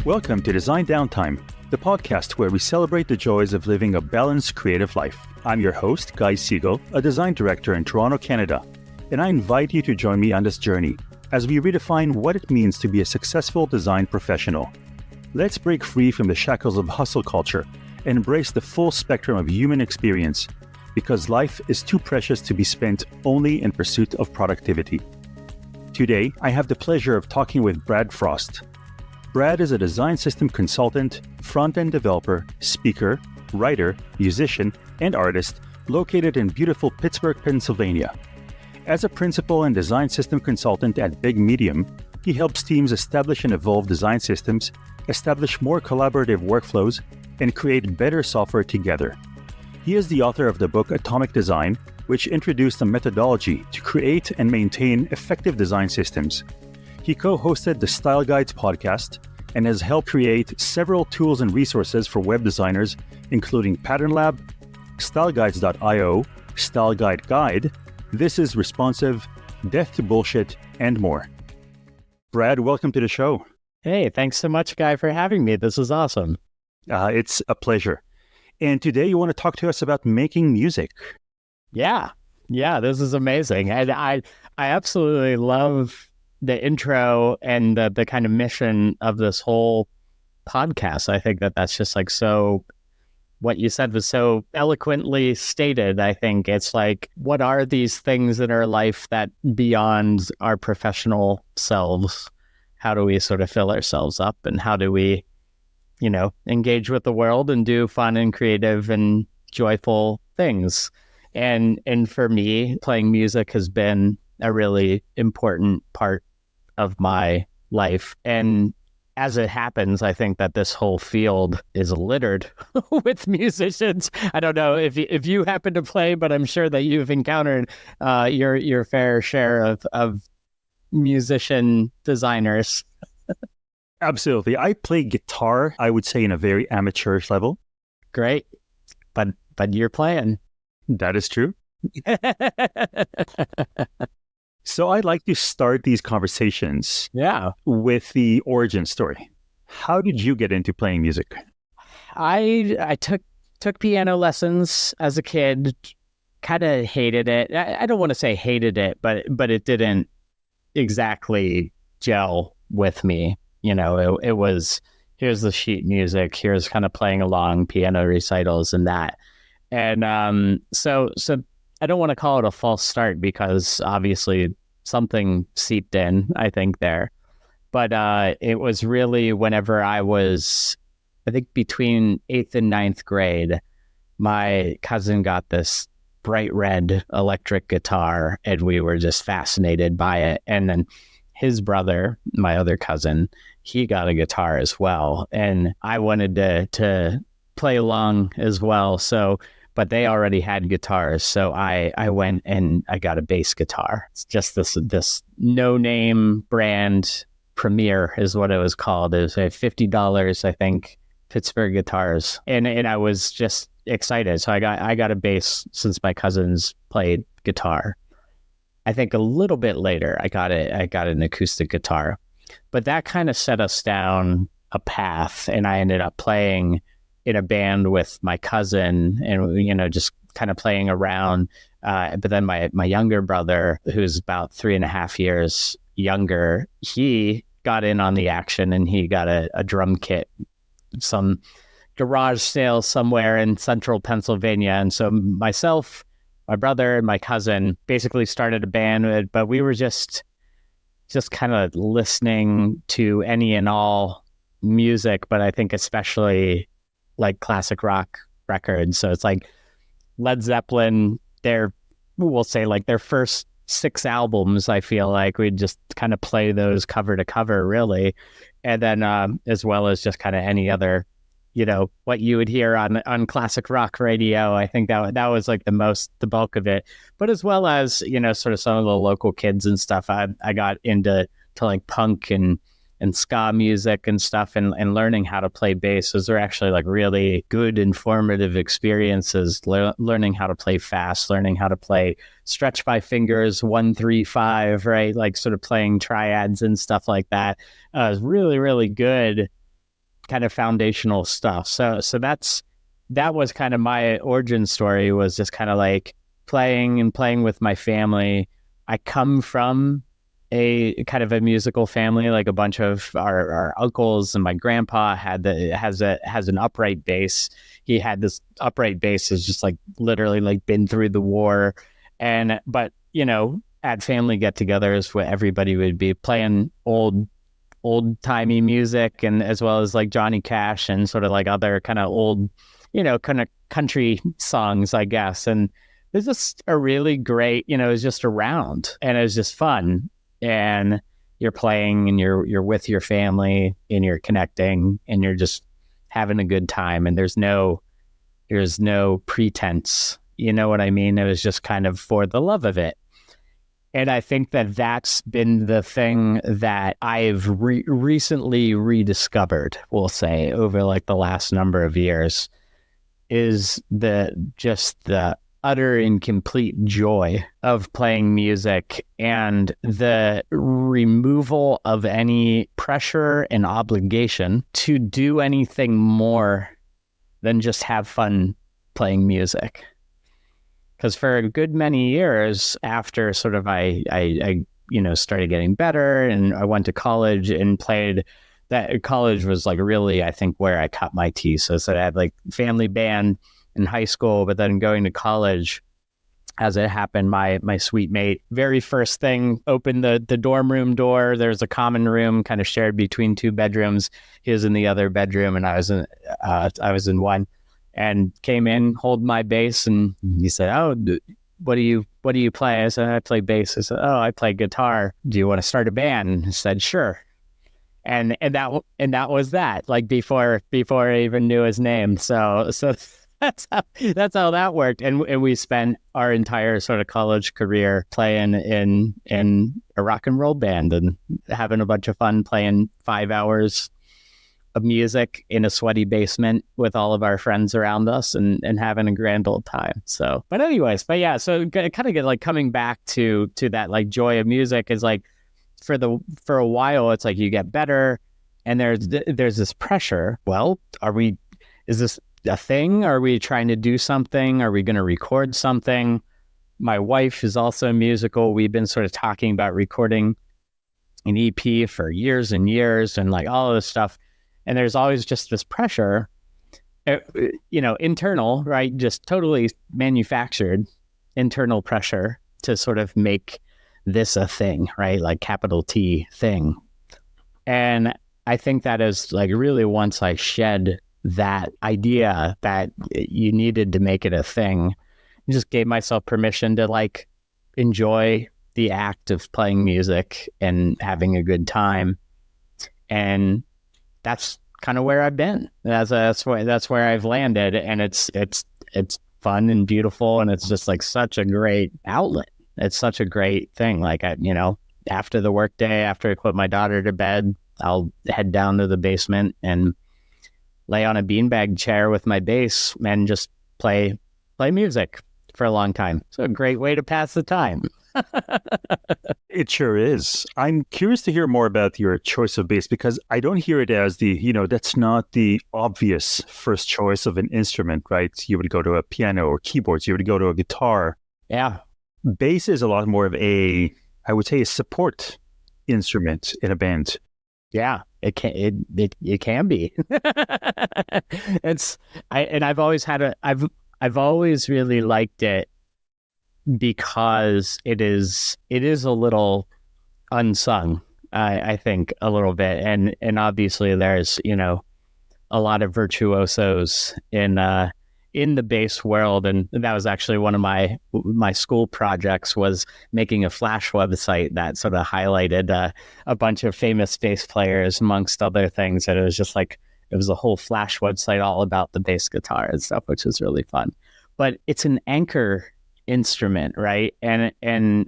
Welcome to Design Downtime, the podcast where we celebrate the joys of living a balanced creative life. I'm your host, Guy Siegel, a design director in Toronto, Canada, and I invite you to join me on this journey as we redefine what it means to be a successful design professional. Let's break free from the shackles of hustle culture and embrace the full spectrum of human experience, because life is too precious to be spent only in pursuit of productivity. Today, I have the pleasure of talking with Brad Frost. Brad is a design system consultant, front-end developer, speaker, writer, musician, and artist located in beautiful Pittsburgh, Pennsylvania. As a principal and design system consultant at Big Medium, he helps teams establish and evolve design systems, establish more collaborative workflows, and create better software together. He is the author of the book Atomic Design, which introduced a methodology to create and maintain effective design systems. He co-hosted the Style Guides podcast and has helped create several tools and resources for web designers, including Pattern Lab, StyleGuides.io, Style Guide Guide, This is Responsive, Death to Bullshit, and more. Brad, welcome to the show. Hey, thanks so much, Guy, for having me. This is awesome. It's a pleasure. And today you want to talk to us about making music. Yeah, this is amazing. And I absolutely love the intro and the kind of mission of this whole podcast. I think that's just like so, what you said was so eloquently stated. I think it's like, what are these things in our life that beyond our professional selves, how do we sort of fill ourselves up, and how do we, engage with the world and do fun and creative and joyful things? And for me, playing music has been a really important part of my life. And as it happens, I think that this whole field is littered with musicians. I don't know if you happen to play, but I'm sure that you've encountered your fair share of musician designers. Absolutely. I play guitar, I would say, in a very amateurish level. Great. But you're playing. That is true. So I'd like to start these conversations with the origin story. How did you get into playing music? I took piano lessons as a kid, kind of hated it. I don't want to say hated it, but it didn't exactly gel with me. It was, here's the sheet music, here's kind of playing along piano recitals and that. And so I don't want to call it a false start, because obviously something seeped in, I think, there. But it was really whenever I was, I think, between 8th and 9th grade, my cousin got this bright red electric guitar, and we were just fascinated by it. And then his brother, my other cousin, he got a guitar as well. And I wanted to play along as well. But they already had guitars, so I went and I got a bass guitar. It's just this no-name brand, Premier is what it was called. It was $50, I think, Pittsburgh guitars, and I was just excited. So I got a bass since my cousins played guitar. I think a little bit later I got an acoustic guitar, but that kind of set us down a path, and I ended up playing in a band with my cousin, and just kind of playing around. But then my younger brother, who's about 3.5 years younger, he got in on the action, and he got a drum kit, some garage sale somewhere in central Pennsylvania. And so myself, my brother, and my cousin basically started a band, but we were just kind of listening to any and all music, but I think especially like classic rock records. So it's like Led Zeppelin, we'll say like their first 6 albums, I feel like we'd just kind of play those cover to cover, really. And then as well as just kind of any other, what you would hear on classic rock radio. I think that was like the bulk of it. But as well as, sort of some of the local kids and stuff, I got into like punk and ska music and stuff, and learning how to play bass. Those are actually like really good, informative experiences, learning how to play fast, learning how to play stretch by fingers, 1-3-5, right? Like sort of playing triads and stuff like that. It was really, really good kind of foundational stuff. So that was kind of my origin story, was just kind of like playing with my family. I come from a kind of a musical family. Like a bunch of our uncles, and my grandpa has an upright bass. He had this upright bass, has just like literally like been through the war. But at family get-togethers, where everybody would be playing old-timey music, and as well as like Johnny Cash and sort of like other kind of old, kind of country songs, I guess. And it's just a really great, it was just around, and it was just fun. And you're playing, and you're with your family, and you're connecting, and you're just having a good time. And there's no pretense. You know what I mean? It was just kind of for the love of it. And I think that that's been the thing that I've recently rediscovered, we'll say, over like the last number of years, is the utter and complete joy of playing music, and the removal of any pressure and obligation to do anything more than just have fun playing music. Because for a good many years after sort of I started getting better, and I went to college and played. That college was like really, I think, where I cut my teeth. So I had like family band in high school, but then going to college, as it happened, my suite mate, very first thing, opened the dorm room door. There's a common room kind of shared between two bedrooms. He was in the other bedroom, and I was in one, and came in, hold my bass, and he said, "Oh, what do you play?" I said, "I play bass." I said, "Oh, I play guitar. Do you want to start a band?" And he said, "Sure." And that was that. Like before I even knew his name. So that's how that worked. And we spent our entire sort of college career playing in a rock and roll band, and having a bunch of fun playing 5 hours of music in a sweaty basement with all of our friends around us, and having a grand old time. So, but yeah, so kind of get like coming back to that like joy of music is like, for a while, it's like you get better, and there's this pressure. Well, is this a thing? Are we trying to do something? Are we going to record something? My wife is also musical. We've been sort of talking about recording an EP for years and years, and like all of this stuff. And there's always just this pressure, internal, right? Just totally manufactured internal pressure to sort of make this a thing, right? Like capital T thing. And I think that is like really, once I shed that idea that you needed to make it a thing, I just gave myself permission to like enjoy the act of playing music and having a good time. And that's kind of where I've been. That's where I've landed. And it's fun and beautiful. And it's just like such a great outlet. It's such a great thing. Like, after the workday, after I put my daughter to bed, I'll head down to the basement and lay on a beanbag chair with my bass and just play music for a long time. So a great way to pass the time. It sure is. I'm curious to hear more about your choice of bass, because I don't hear it as that's not the obvious first choice of an instrument, right? You would go to a piano or keyboards, you would go to a guitar. Yeah. Bass is a lot more of a support instrument in a band. Yeah, it can be. I've always really liked it, because it is a little unsung, I think, a little bit, and obviously there's a lot of virtuosos in the bass world. And that was actually one of my school projects, was making a Flash website that sort of highlighted a bunch of famous bass players, amongst other things. And it was just like, it was a whole Flash website all about the bass guitar and stuff, which is really fun. But it's an anchor instrument, right? And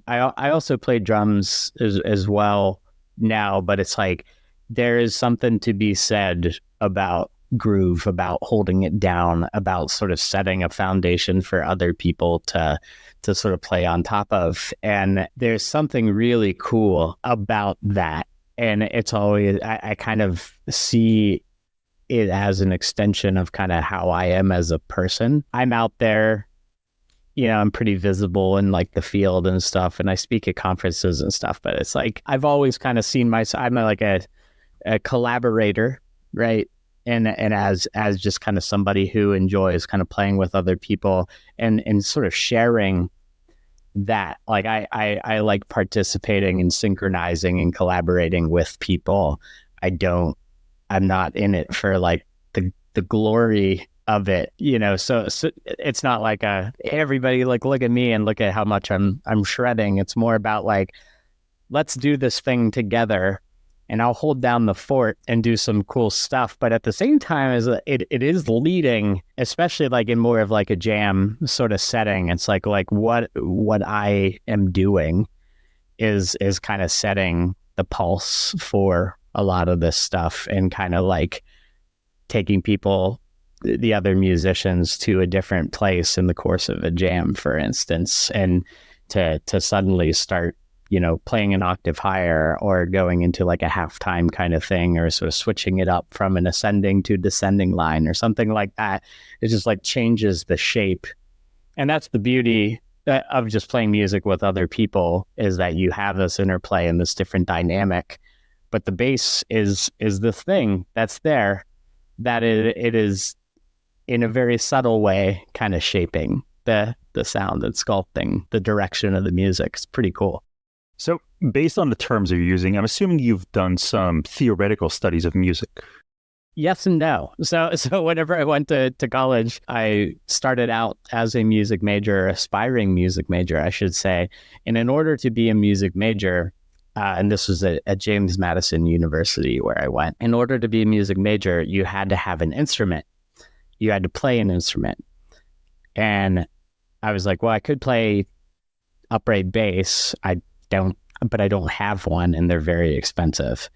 I also play drums as well now, but it's like, there is something to be said about groove, about holding it down, about sort of setting a foundation for other people to sort of play on top of. And there's something really cool about that. And it's always, I kind of see it as an extension of kind of how I am as a person. I'm out there, I'm pretty visible in like the field and stuff, and I speak at conferences and stuff, but it's like I've always kind of seen myself, I'm like a collaborator, right? And as just kind of somebody who enjoys kind of playing with other people and sort of sharing that. Like I like participating and synchronizing and collaborating with people. I'm not in it for like the glory of it, so it's not like everybody like look at me and look at how much I'm shredding. It's more about like, let's do this thing together and I'll hold down the fort and do some cool stuff. But at the same time, as it is leading, especially like in more of like a jam sort of setting, it's like what I am doing is kind of setting the pulse for a lot of this stuff and kind of like taking people, the other musicians, to a different place in the course of a jam, for instance, and to suddenly start, playing an octave higher or going into like a halftime kind of thing, or sort of switching it up from an ascending to descending line or something like that. It just like changes the shape. And that's the beauty of just playing music with other people, is that you have this interplay and this different dynamic. But the bass is the thing that's there, that it is in a very subtle way kind of shaping the sound and sculpting the direction of the music. It's pretty cool. So based on the terms you're using, I'm assuming you've done some theoretical studies of music. Yes and no. So whenever I went to college, I started out as a music major, aspiring music major, I should say. And in order to be a music major, and this was at James Madison University where I went, in order to be a music major, you had to have an instrument. You had to play an instrument. And I was like, well, I could play upright bass. But I don't have one, and they're very expensive.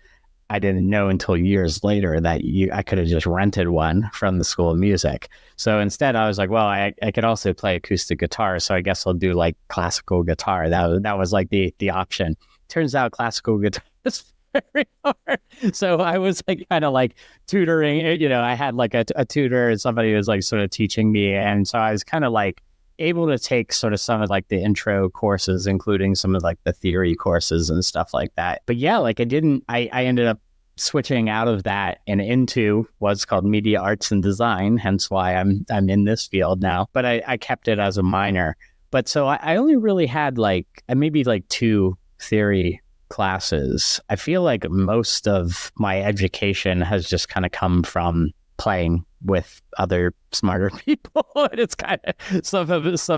I didn't know until years later that I could have just rented one from the School of Music. So instead I was like, well, I could also play acoustic guitar. So I guess I'll do like classical guitar. That was like the option. Turns out classical guitar is very hard. So I was like kind of like tutoring, I had like a tutor and somebody was like sort of teaching me. And so I was kind of like able to take sort of some of like the intro courses, including some of like the theory courses and stuff like that. But yeah, like I ended up switching out of that and into what's called media arts and design, hence why I'm in this field now. But I kept it as a minor. But so I only really had like maybe like 2 theory classes. I feel like most of my education has just kind of come from playing with other smarter people. It's kind of some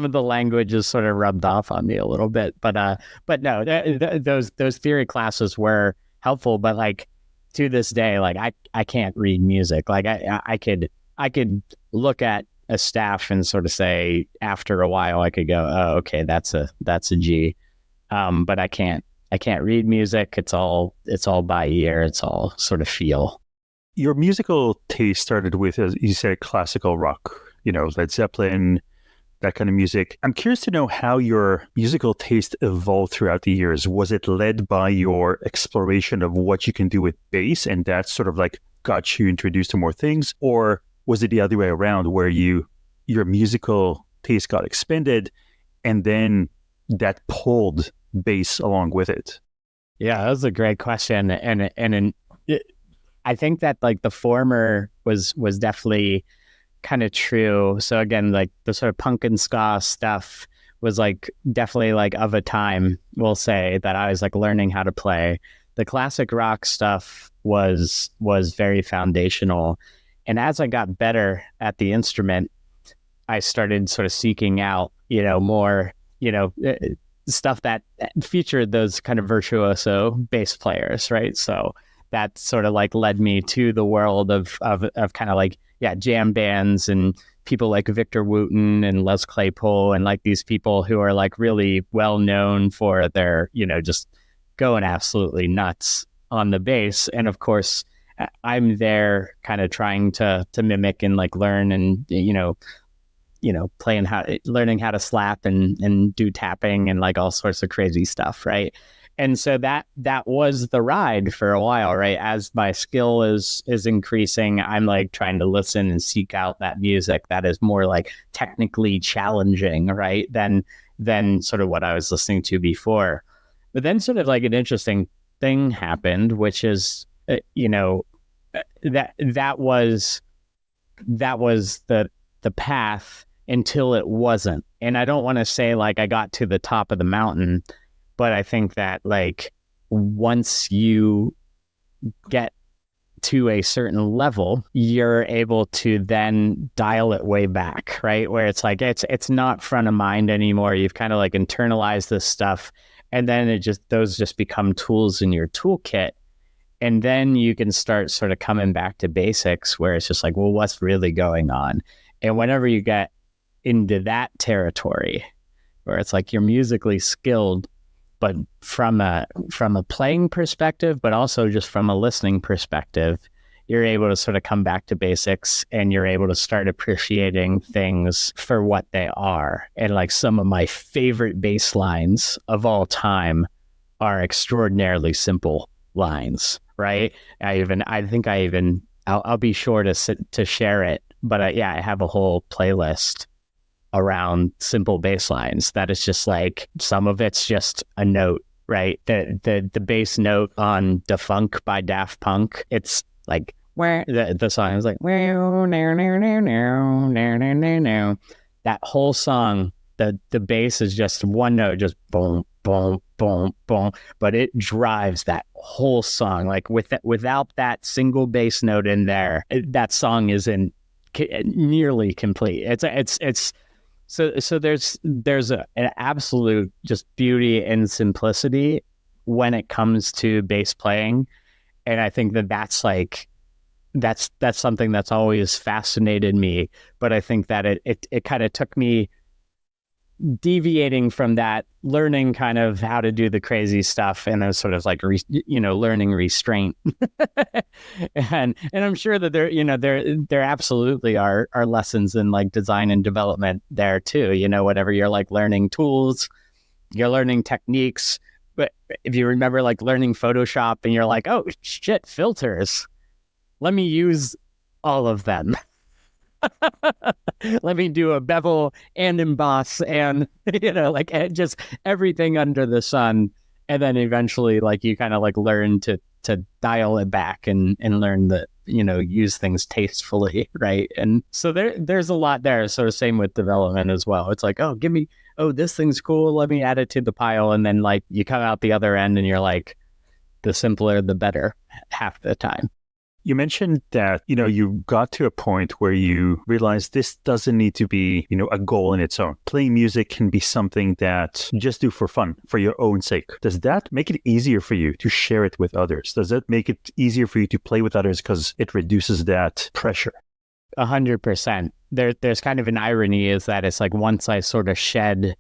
of the language is sort of rubbed off on me a little bit, but no, those theory classes were helpful. But like to this day, like I can't read music. Like I could look at a staff and sort of say, after a while I could go, oh, okay, that's a G. But I can't read music. It's all by ear. It's all sort of feel. Your musical taste started with, as you said, classical rock, Led Zeppelin, that kind of music. I'm curious to know how your musical taste evolved throughout the years. Was it led by your exploration of what you can do with bass, and that sort of like got you introduced to more things? Or was it the other way around, where your musical taste got expanded and then that pulled bass along with it? Yeah, that was a great question. I think that like the former was definitely kind of true. So again, like the sort of punk and ska stuff was like definitely like of a time, we'll say, that I was like learning how to play. The classic rock stuff was very foundational. And as I got better at the instrument, I started sort of seeking out, more, stuff that featured those kind of virtuoso bass players, right? So that sort of like led me to the world of kind of like, jam bands and people like Victor Wooten and Les Claypool, and like these people who are like really well known for their, just going absolutely nuts on the bass. And of course, I'm there kind of trying to mimic and like learn and, learning how to slap and do tapping and like all sorts of crazy stuff, right? And so that was the ride for a while, right? As my skill is increasing, I'm like trying to listen and seek out that music that is more like technically challenging, right? Than sort of what I was listening to before. But then sort of like an interesting thing happened, which is, that was the path until it wasn't. And I don't want to say like I got to the top of the mountain, but I think that like once you get to a certain level, you're able to then dial it way back, right? Where it's like it's not front of mind anymore. You've kind of like internalized this stuff, and then those just become tools in your toolkit. And then you can start sort of coming back to basics where it's just like, well, what's really going on? And whenever you get into that territory where it's like you're musically skilled, but from a playing perspective, but also just from a listening perspective, you're able to sort of come back to basics and you're able to start appreciating things for what they are. And like some of my favorite bass lines of all time are extraordinarily simple lines, right? I'll be sure to share it, but I have a whole playlist around simple bass lines that is just like, some of it's just a note, right? The bass note on Defunk by Daft Punk, it's like where the song is like that whole song, the bass is just one note, just boom boom boom boom, but it drives that whole song. Like without that single bass note in there, that song isn't nearly complete. So there's an absolute just beauty and simplicity when it comes to bass playing, and I think that's something that's always fascinated me. But I think that it kind of took me deviating from that, learning kind of how to do the crazy stuff, and a sort of like learning restraint. and I'm sure that there absolutely are lessons in like design and development there too. Whatever you're like learning tools, you're learning techniques. But if you remember like learning Photoshop and you're like, oh shit, filters, let me use all of them. Let me do a bevel and emboss and just everything under the sun, and then eventually like you kind of like learn to dial it back and learn that use things tastefully, right? And so there's a lot there. Sort of same with development as well. It's like, this thing's cool, let me add it to the pile, and then like you come out the other end and you're like, the simpler the better half the time. You mentioned that, you got to a point where you realized this doesn't need to be, a goal in its own. Playing music can be something that you just do for fun, for your own sake. Does that make it easier for you to share it with others? Does that make it easier for you to play with others because it reduces that pressure? 100%. There's kind of an irony is that it's like once I sort of shed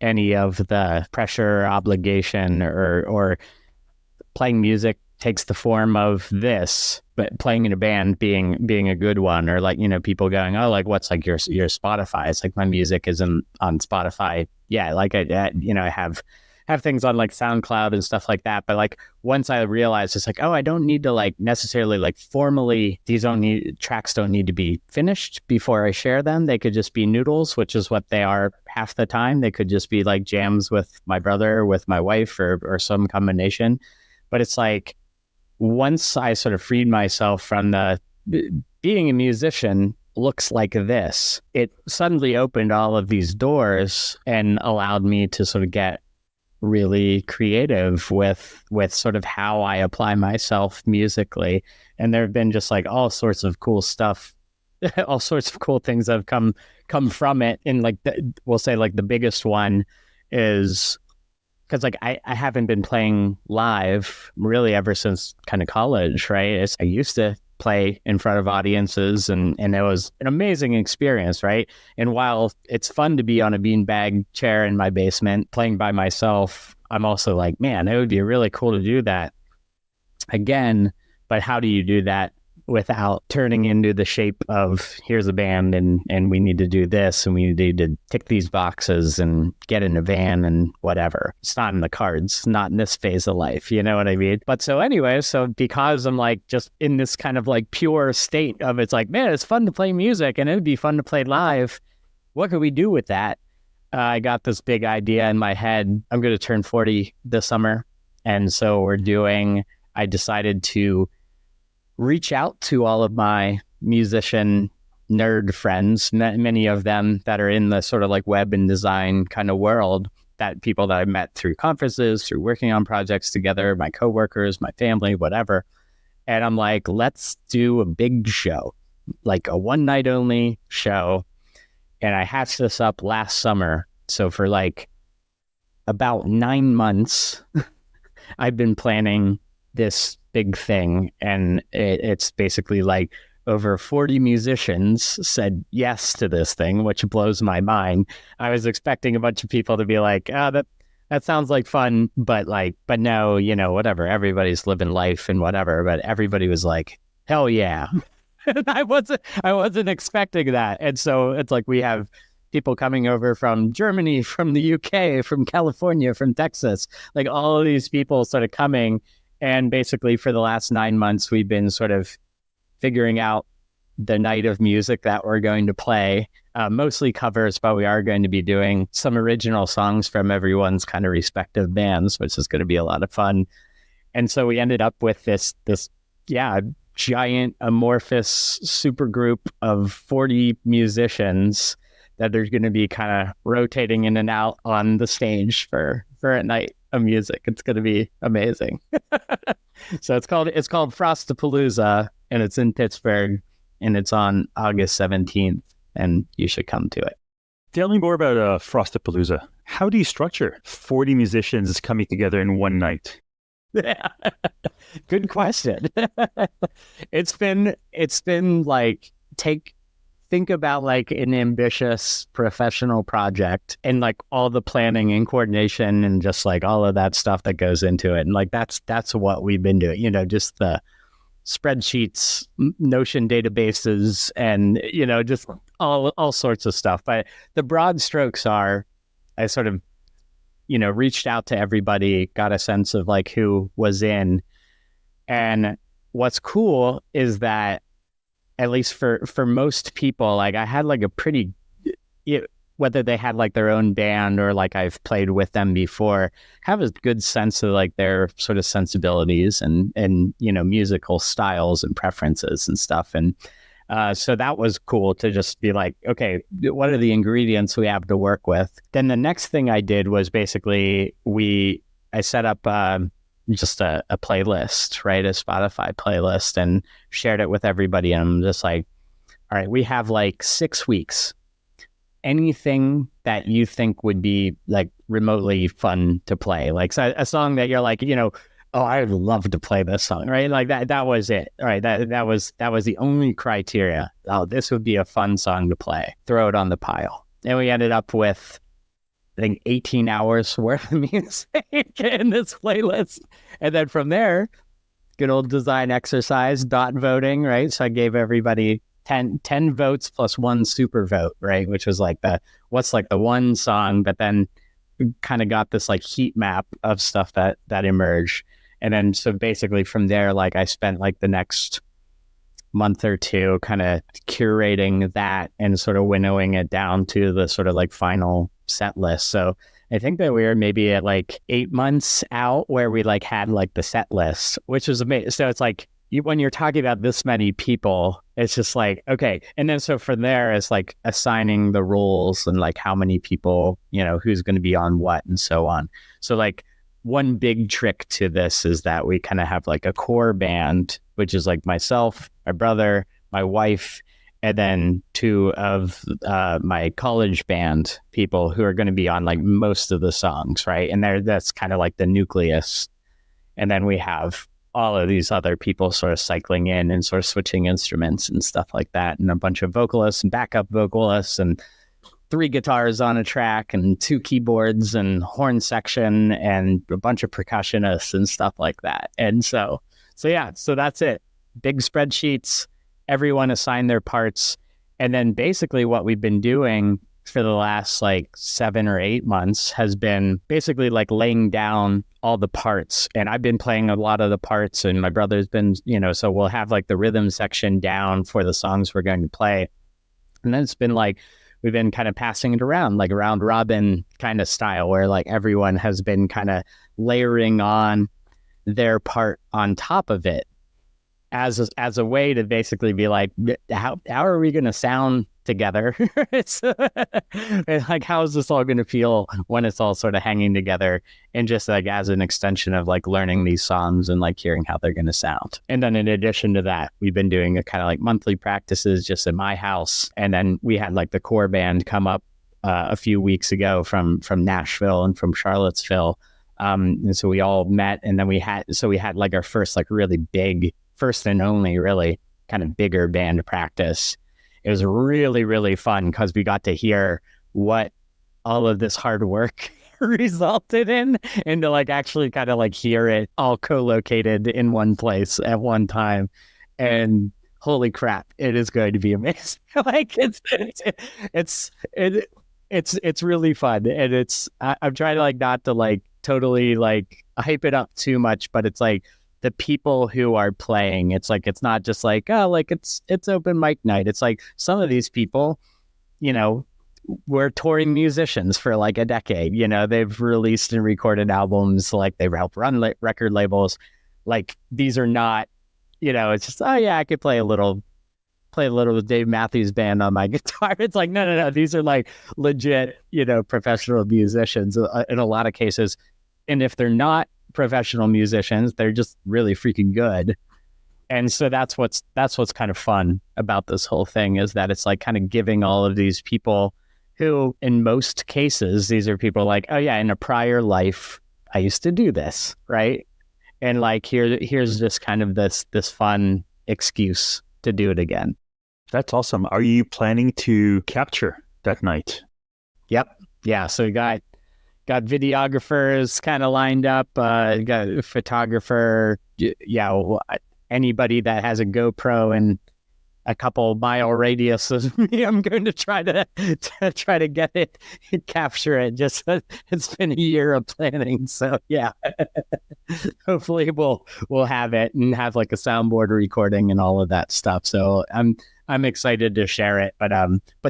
any of the pressure, obligation, or playing music takes the form of this, but playing in a band being a good one, or like, people going, oh, like what's like your Spotify? It's like my music isn't on Spotify. Yeah, like I have things on like SoundCloud and stuff like that. But like once I realized it's like, oh, I don't need to like necessarily like formally, tracks don't need to be finished before I share them. They could just be noodles, which is what they are half the time. They could just be like jams with my brother, with my wife, or some combination. But it's like, once I sort of freed myself from being a musician looks like this, it suddenly opened all of these doors and allowed me to sort of get really creative with sort of how I apply myself musically. And there have been just like all sorts of cool stuff, all sorts of cool things that have come from it. And like we'll say like the biggest one is, because like I haven't been playing live really ever since kind of college, right? I used to play in front of audiences, and it was an amazing experience, right? And while it's fun to be on a beanbag chair in my basement playing by myself, I'm also like, man, it would be really cool to do that again. But how do you do that without turning into the shape of here's a band and we need to do this and we need to tick these boxes and get in a van and whatever. It's not in the cards, not in this phase of life. You know what I mean? But so anyway, so because I'm like just in this kind of like pure state of it's like, man, it's fun to play music and it would be fun to play live. What could we do with that? I got this big idea in my head. I'm going to turn 40 this summer. And so I decided to reach out to all of my musician nerd friends, many of them that are in the sort of like web and design kind of world, that people that I met through conferences, through working on projects together, my coworkers, my family, whatever. And I'm like, let's do a big show, like a one night only show. And I hatched this up last summer. So for like about 9 months, I've been planning this big thing, and it's basically like over 40 musicians said yes to this thing, which blows my mind. I was expecting a bunch of people to be like, that sounds like fun, but no, you know, whatever. Everybody's living life and whatever, but everybody was like, hell yeah. I wasn't expecting that. And so it's like we have people coming over from Germany, from the UK, from California, from Texas, like all of these people sort of coming. And basically for the last 9 months, we've been sort of figuring out the night of music that we're going to play, mostly covers, but we are going to be doing some original songs from everyone's kind of respective bands, which is going to be a lot of fun. And so we ended up with this giant amorphous super group of 40 musicians that are going to be kind of rotating in and out on the stage for a night of music. It's going to be amazing. So it's called Frostapalooza, and it's in Pittsburgh, and it's on August 17th, and you should come to it. Tell me more about Frostapalooza. How do you structure 40 musicians coming together in one night? Yeah. Good question. It's been like think about like an ambitious professional project and like all the planning and coordination and just like all of that stuff that goes into it. And like that's what we've been doing, you know, just the spreadsheets, Notion databases, and, you know, just all sorts of stuff. But the broad strokes are, I sort of, you know, reached out to everybody, got a sense of like who was in. And what's cool is that at least for most people, like I had like a pretty, whether they had like their own band or like I've played with them before, have a good sense of like their sort of sensibilities and you know, musical styles and preferences and stuff. And so that was cool to just be like, okay, what are the ingredients we have to work with? Then the next thing I did was basically I set up just a playlist, right? A Spotify playlist, and shared it with everybody. And I'm just like, all right, we have like 6 weeks. Anything that you think would be like remotely fun to play, like a song that you're like, you know, oh, I would love to play this song, right? Like that was it. All right. That was the only criteria. Oh, this would be a fun song to play. Throw it on the pile. And we ended up with, I think, 18 hours worth of music in this playlist. And then from there, good old design exercise, dot voting, right? So I gave everybody 10 votes plus one super vote, right? Which was like what's like the one song, but then kind of got this like heat map of stuff that emerged. And then so basically from there, like I spent like the next month or two kind of curating that and sort of winnowing it down to the sort of like final set list. So I think that we were maybe at like 8 months out where we like had like the set list, which was amazing. So it's like when you're talking about this many people, it's just like, okay. And then so from there, it's like assigning the roles and like how many people, you know, who's going to be on what and so on. So like one big trick to this is that we kind of have like a core band, which is like myself, my brother, my wife, and then 2 of my college band people who are going to be on like most of the songs, right? And that's kind of like the nucleus. And then we have all of these other people sort of cycling in and sort of switching instruments and stuff like that, and a bunch of vocalists and backup vocalists and 3 guitars on a track and 2 keyboards and horn section and a bunch of percussionists and stuff like that. And so that's it. big spreadsheets, everyone assigned their parts. And then basically what we've been doing for the last like 7 or 8 months has been basically like laying down all the parts. And I've been playing a lot of the parts, and my brother's been, so we'll have like the rhythm section down for the songs we're going to play. And then it's been like, we've been kind of passing it around, like round robin kind of style, where like everyone has been kind of layering on their part on top of it as a way to basically be like, how are we going to sound together? It's like, how is this all going to feel when it's all sort of hanging together, and just like as an extension of like learning these songs and like hearing how they're going to sound. And then in addition to that, we've been doing a kind of like monthly practices just in my house. And then we had like the core band come up a few weeks ago from Nashville and from Charlottesville. And so we all met, and then we had like our first like really big, first and only really kind of bigger band practice. It was really, really fun because we got to hear what all of this hard work resulted in, and to like actually kind of like hear it all co-located in one place at one time. And holy crap, it is going to be amazing. Like it's really fun. And I'm trying to like not to like totally like hype it up too much, but it's like the people who are playing, it's like, it's not just like, oh, like it's open mic night. It's like some of these people, were touring musicians for like a decade. They've released and recorded albums, like they've helped run record labels. Like these are not, it's just, oh yeah, I could play a little with Dave Matthews Band on my guitar. It's like, no. These are like legit, professional musicians in a lot of cases. And if they're not professional musicians, they're just really freaking good. And so that's what's kind of fun about this whole thing, is that it's like kind of giving all of these people who, in most cases, these are people like, oh yeah, in a prior life, I used to do this, right? And like here's just kind of this fun excuse to do it again. That's awesome. Are you planning to capture that night? Yep. Yeah. So we got videographers kind of lined up, got a photographer. Yeah. Anybody that has a GoPro in a couple mile radius of me, I'm going to try to get it, capture it. Just, it's been a year of planning. So yeah, hopefully we'll have it and have like a soundboard recording and all of that stuff. So I'm excited to share it, but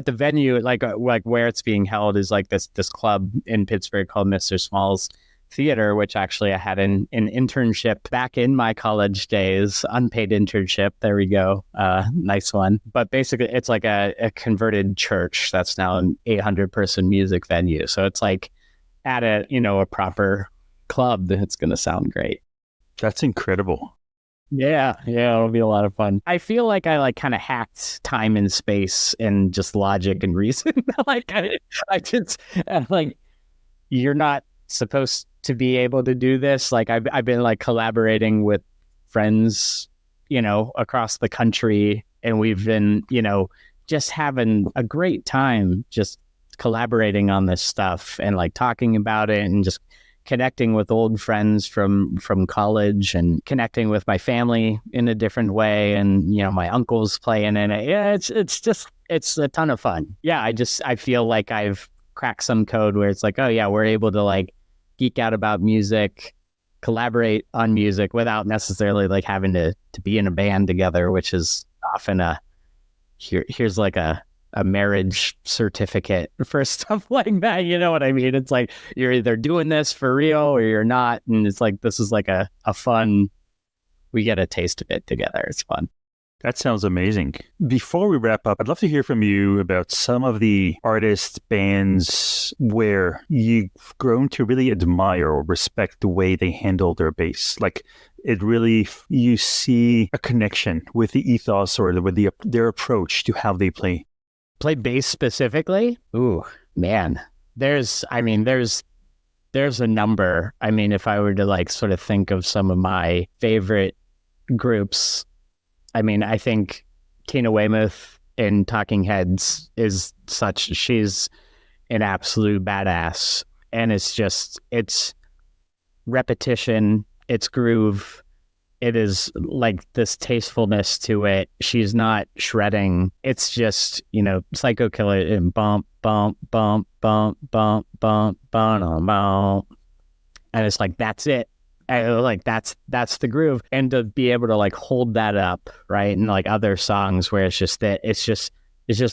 the venue, like where it's being held, is like this club in Pittsburgh called Mr. Small's Theater, which actually I had an internship back in my college days, unpaid internship. There we go, nice one. But basically, it's like a converted church that's now an 800-person music venue. So it's like at a proper club. It's going to sound great. That's incredible. Yeah, it'll be a lot of fun. I feel like I like kind of hacked time and space and just logic and reason. Like I just like, you're not supposed to be able to do this. Like I've been like collaborating with friends, across the country, and we've been, just having a great time just collaborating on this stuff and like talking about it and just connecting with old friends from college and connecting with my family in a different way. And, my uncle's playing in it. Yeah, it's a ton of fun. Yeah, I feel like I've cracked some code where it's like, oh yeah, we're able to like geek out about music, collaborate on music without necessarily like having to be in a band together, which is often here's like a marriage certificate for stuff like that. You know what I mean? It's like you're either doing this for real or you're not. And it's like, this is like a fun, we get a taste of it together. It's fun. That sounds amazing. Before we wrap up, I'd love to hear from you about some of the artists, bands where you've grown to really admire or respect the way they handle their bass. Like it really, you see a connection with the ethos or with their approach to how they play. Play bass specifically? Ooh, man. There's a number. I mean, if I were to like sort of think of some of my favorite groups, I mean, I think Tina Weymouth in Talking Heads is she's an absolute badass. And it's repetition, it's groove, it is like this tastefulness to it. She's not shredding. It's just, Psycho Killer and bump, bump, bump, bump, bump, bump, bump, bump. And it's like, that's it. And like, that's the groove. And to be able to like hold that up, right? And like other songs where it's just that it's just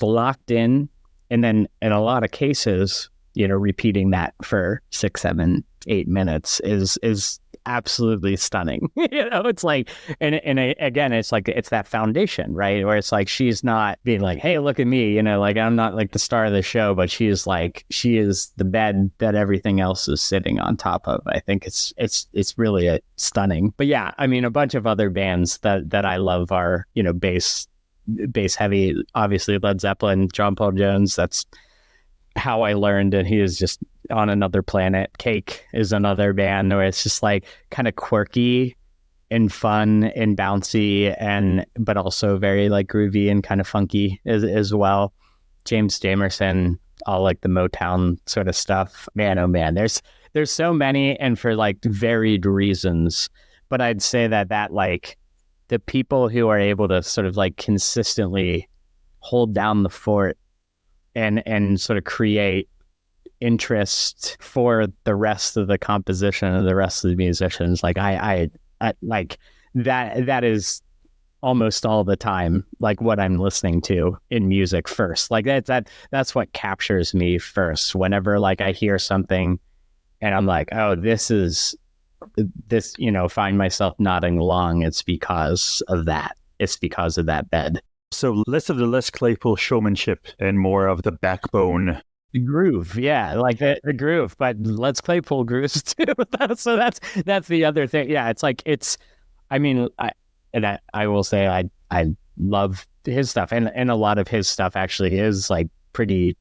locked in. And then in a lot of cases, repeating that for 6, 7, 8 minutes is absolutely stunning. It's like, and again, it's like, it's that foundation, right? Where it's like, she's not being like, hey, look at me, like I'm not like the star of the show, but she is the bed that everything else is sitting on top of. I think it's really stunning. But yeah, I mean, a bunch of other bands that I love are, bass heavy, obviously Led Zeppelin, John Paul Jones. That's how I learned, and he is just on another planet. Cake is another band where it's just like kind of quirky and fun and bouncy, but also very like groovy and kind of funky as well. James Jamerson, all like the Motown sort of stuff. Man, oh man, there's so many, and for like varied reasons. But I'd say that like the people who are able to sort of like consistently hold down the fort and sort of create interest for the rest of the composition and the rest of the musicians, like I like that is almost all the time like what I'm listening to in music first. Like that's what captures me first whenever like I hear something and I'm like, oh, this, find myself nodding along. It's because of that. It's because of that bed. So less of the Les Claypool showmanship and more of the backbone. The groove, yeah, like the groove, but Les Claypool grooves too. So that's the other thing. Yeah, it's like I mean, I will say I love his stuff, and a lot of his stuff actually is like pretty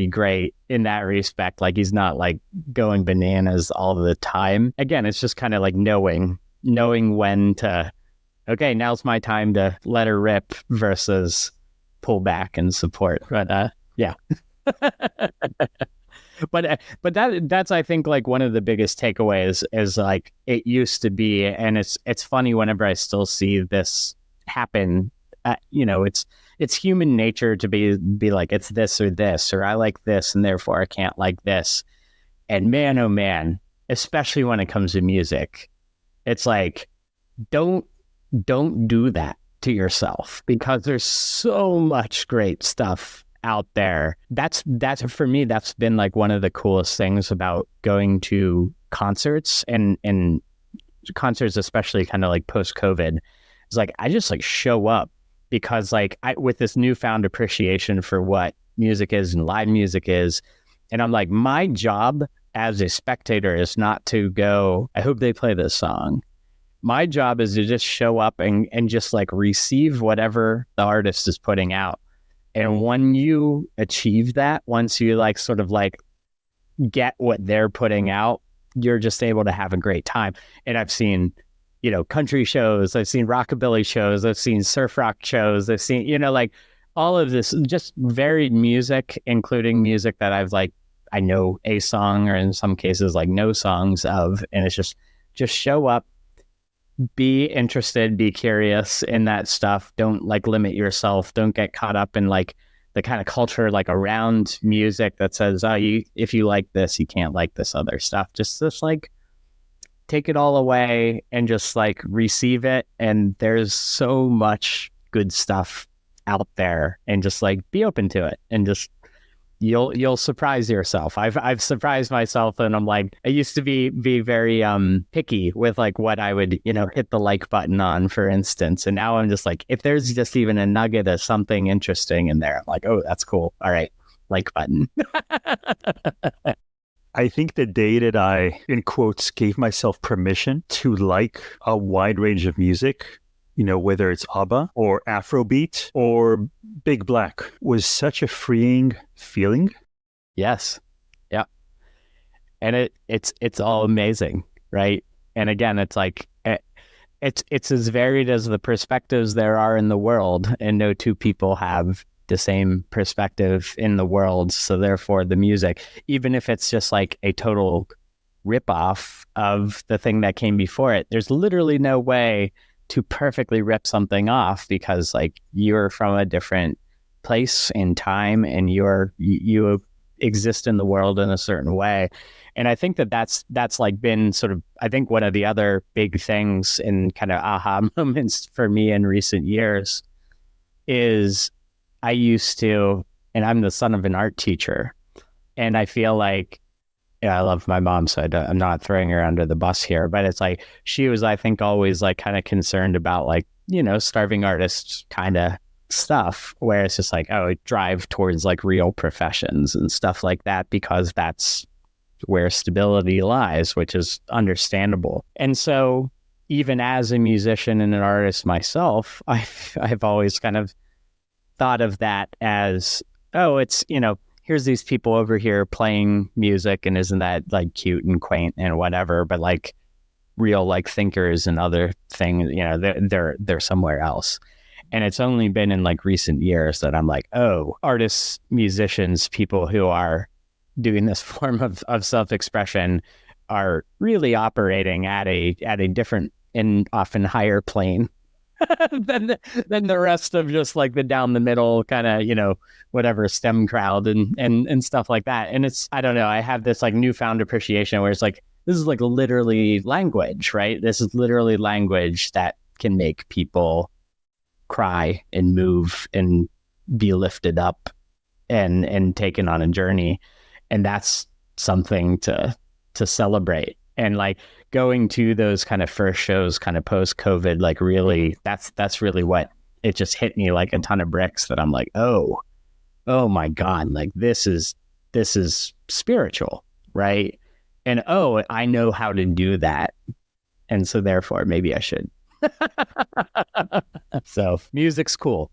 great in that respect. Like he's not like going bananas all the time. Again, it's just kind of like knowing when to. Okay, now's my time to let her rip versus pull back and support. But yeah. but that's I think like one of the biggest takeaways is like it used to be, and it's funny whenever I still see this happen. It's human nature to be like, it's this or I like this and therefore I can't like this. And man, oh man, especially when it comes to music, it's like don't do that to yourself, because there's so much great stuff out there. That's for me, that's been like one of the coolest things about going to concerts and concerts, especially kind of like post-COVID. It's like I just like show up because like with this newfound appreciation for what music is and live music is, and I'm like, my job as a spectator is not to go, I hope they play this song. My job is to just show up and just like receive whatever the artist is putting out. And when you achieve that, once you like sort of like get what they're putting out, you're just able to have a great time. And I've seen, country shows, I've seen rockabilly shows, I've seen surf rock shows, I've seen, like all of this just varied music, including music that I've like, I know a song or in some cases like no songs of, and it's just show up. Be interested, be curious in that stuff. Don't like limit yourself. Don't get caught up in like the kind of culture like around music that says, oh, if you like this, you can't like this other stuff. Just like take it all away and just like receive it. And there's so much good stuff out there, and just like be open to it, and just you'll surprise yourself. I've surprised myself, and I'm like, I used to be very picky with like what I would hit the like button on, for instance, and now I'm just like, if there's just even a nugget of something interesting in there, I'm like, oh, that's cool, all right, like button. I think the day that I, in quotes, gave myself permission to like a wide range of music, whether it's ABBA or Afrobeat or Big Black, was such a freeing feeling. Yes. Yeah. And it's all amazing, right? And again, it's like, it's as varied as the perspectives there are in the world, and no two people have the same perspective in the world. So therefore the music, even if it's just like a total ripoff of the thing that came before it. There's literally no way to perfectly rip something off because like you're from a different place in time and you exist in the world in a certain way. And I think that's like been sort of, I think one of the other big things in kind of aha moments for me in recent years is I used to, and I'm the son of an art teacher, and I feel like, I love my mom, so I'm not throwing her under the bus here, but it's like, she was, I think, always like kind of concerned about like, starving artists kind of stuff, where it's just like, oh, drive towards like real professions and stuff like that, because that's where stability lies, which is understandable. And so even as a musician and an artist myself, I've always kind of thought of that as, oh, it's, here's these people over here playing music, and isn't that like cute and quaint and whatever, but like real like thinkers and other things, they're somewhere else. And it's only been in like recent years that I'm like, oh, artists, musicians, people who are doing this form of self-expression are really operating at a different and often higher plane than the rest of just like the down the middle kind of, whatever STEM crowd and stuff like that. And it's, I don't know, I have this like newfound appreciation where it's like, this is like literally language, right? This is literally language that can make people cry and move and be lifted up and taken on a journey. And that's something to celebrate. And like going to those kind of first shows kind of post-COVID, like really, that's really what it just hit me like a ton of bricks, that I'm like, oh my God, like this is spiritual, right? And oh, I know how to do that. And so therefore maybe I should. So music's cool.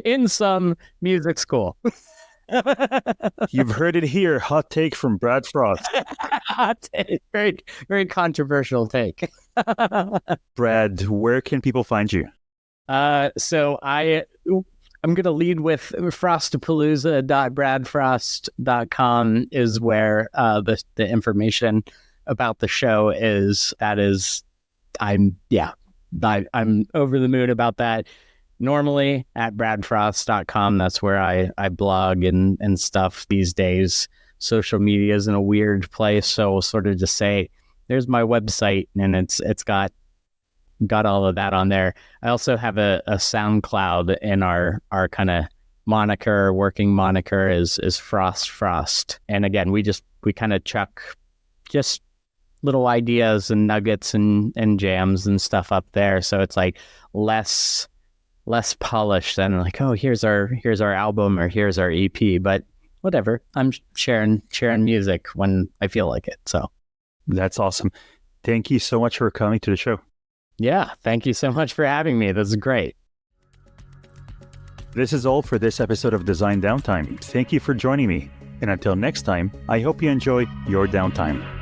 In sum, music's cool. You've heard it here. Hot take from Brad Frost. Hot take. Very, very controversial take. Brad, where can people find you? So I'm going to lead with Frostapalooza.bradfrost.com is where the information about the show is. I'm over the moon about that. Normally at bradfrost.com, that's where I blog and stuff these days. Social media is in a weird place, so we'll sort of just say, there's my website, and it's got all of that on there. I also have a SoundCloud, and our kind of working moniker is Frost. And again, we kind of chuck just little ideas and nuggets and jams and stuff up there. So it's like less polished than like, oh, here's our album or here's our EP, but whatever. I'm sharing music when I feel like it. So that's awesome. Thank you so much for coming to the show. Yeah, thank you so much for having me. This is great. This is all for this episode of Design Downtime. Thank you for joining me. And until next time, I hope you enjoy your downtime.